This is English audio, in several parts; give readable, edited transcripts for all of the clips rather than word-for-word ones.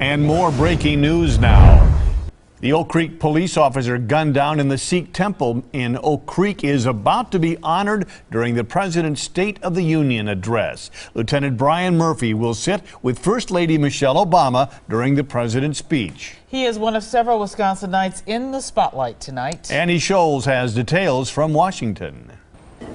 And more breaking news now. The Oak Creek police officer gunned down in the Sikh Temple in Oak Creek is about to be honored during the President's State of the Union address. Lieutenant Brian Murphy will sit with First Lady Michelle Obama during the President's speech. He is one of several Wisconsinites in the spotlight tonight. Annie Scholes has details from Washington.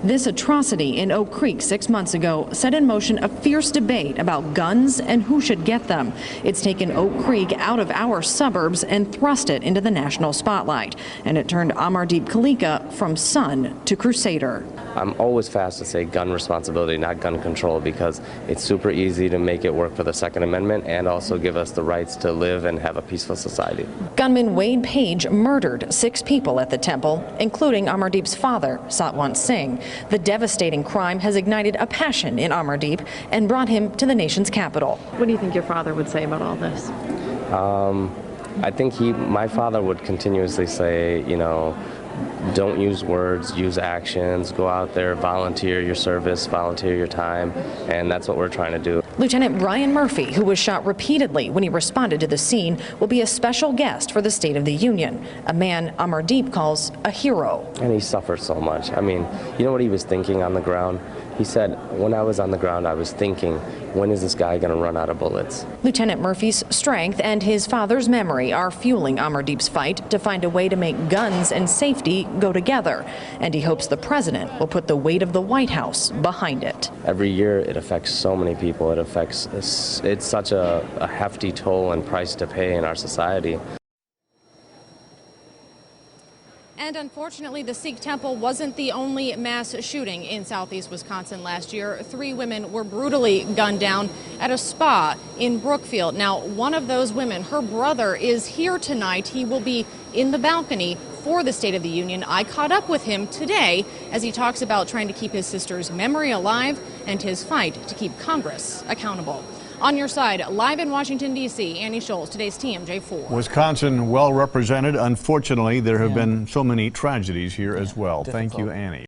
This atrocity in Oak Creek 6 months ago set in motion a fierce debate about guns and who should get them. It's taken Oak Creek out of our suburbs and thrust it into the national spotlight. And it turned Amardeep Kalika from son to crusader. I'm always fast to say gun responsibility, not gun control, because it's super easy to make it work for the Second Amendment and also give us the rights to live and have a peaceful society. Gunman Wade Page murdered 6 people at the temple, including Amardeep's father, Satwant Singh. The devastating crime has ignited a passion in Amardeep and brought him to the nation's capital. What do you think your father would say about all this? I think my father would continuously say, you know, don't use words, use actions, go out there, volunteer your service, volunteer your time, and that's what we're trying to do. Lieutenant Brian Murphy, who was shot repeatedly when he responded to the scene, will be a special guest for the State of the Union, a man Amardeep calls a hero. And he suffered so much. I mean, you know what he was thinking on the ground? He said, when I was on the ground, I was thinking, when is this guy going to run out of bullets? Lieutenant Murphy's strength and his father's memory are fueling Amardeep's fight to find a way to make guns and safety go together. And he hopes the president will put the weight of the White House behind it. Every year, it affects so many people. It's such a hefty toll and price to pay in our society. And unfortunately, the Sikh Temple wasn't the only mass shooting in southeast Wisconsin last year. 3 women were brutally gunned down at a spa in Brookfield. Now, one of those women, her brother, is here tonight. He will be in the balcony for the State of the Union. I caught up with him today as he talks about trying to keep his sister's memory alive and his fight to keep Congress accountable. On your side, live in Washington, D.C., Annie Scholes, today's TMJ4. Wisconsin well represented. Unfortunately, there have been so many tragedies here as well. Thank you, Annie.